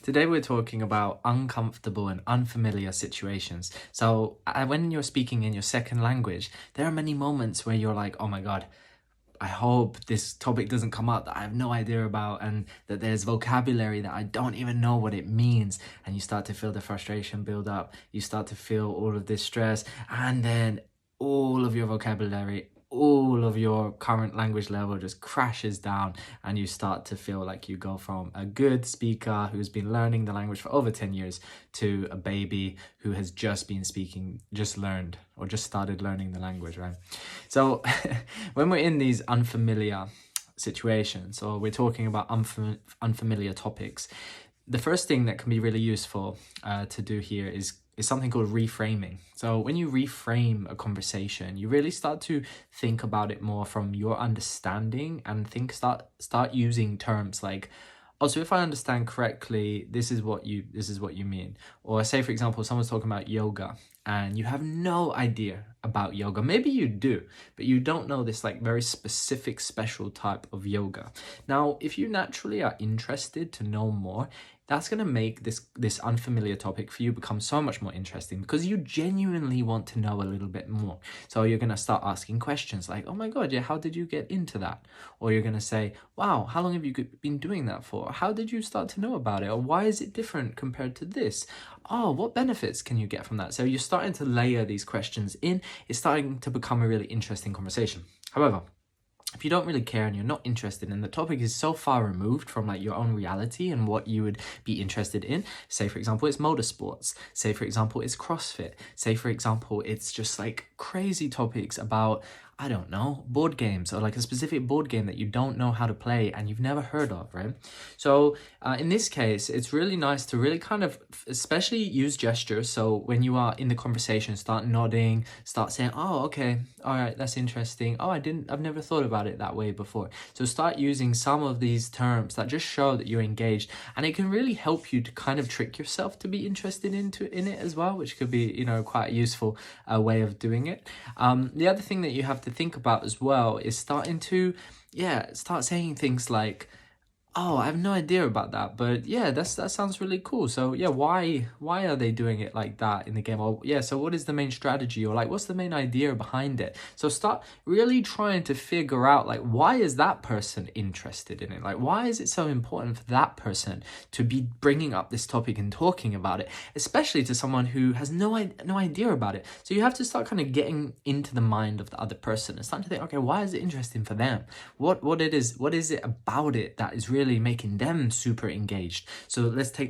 Today we're talking about uncomfortable and unfamiliar situations. So, when you're speaking in your second language, there are many moments where you're like, oh my God, I hope this topic doesn't come up that I have no idea about, and that there's vocabulary that I don't even know what it means. And you start to feel the frustration build up. You start to feel all of this stress, and then all of your vocabulary, all of your current language level just crashes down, and you start to feel like you go from a good speaker who's been learning the language for over 10 years to a baby who has just been speaking, just learned or just started learning the language, right? So when we're in these unfamiliar situations, or we're talking about unfamiliar topics, the first thing that can be really useful to do here is something called reframing. So when you reframe a conversation, you really start to think about it more from your understanding, and start using terms like, oh, so if I understand correctly, this is what you mean. Or say, for example, someone's talking about yoga and you have no idea about yoga. Maybe you do, but you don't know this like very specific, special type of yoga. Now, if you naturally are interested to know more, that's going to make this unfamiliar topic for you become so much more interesting, because you genuinely want to know a little bit more. So you're going to start asking questions like, oh my God, yeah, how did you get into that? Or you're going to say, wow, how long have you been doing that for? How did you start to know about it? Or why is it different compared to this? Oh, what benefits can you get from that? So you're starting to layer these questions in. It's starting to become a really interesting conversation. However, if you don't really care and you're not interested, and the topic is so far removed from like your own reality and what you would be interested in, say for example it's motorsports, say for example it's CrossFit, say for example it's just like crazy topics about, I don't know, board games, or like a specific board game that you don't know how to play and you've never heard of, right? So in this case, it's really nice to really kind of especially use gestures. So when you are in the conversation, start nodding, start saying, oh, okay, all right, that's interesting. Oh, I've never thought about it that way before. So start using some of these terms that just show that you're engaged, and it can really help you to kind of trick yourself to be interested in it as well, which could be, quite a useful way of doing it. The other thing that you have to think about as well is start saying things like, oh, I have no idea about that, but yeah, that sounds really cool. So yeah, why are they doing it like that in the game? Or yeah, so what is the main strategy, or like what's the main idea behind it? So start really trying to figure out like, why is that person interested in it? Like, why is it so important for that person to be bringing up this topic and talking about it, especially to someone who has no idea about it? So you have to start kind of getting into the mind of the other person and start to think, okay, why is it interesting for them? What is it about it that is really making them super engaged? So let's take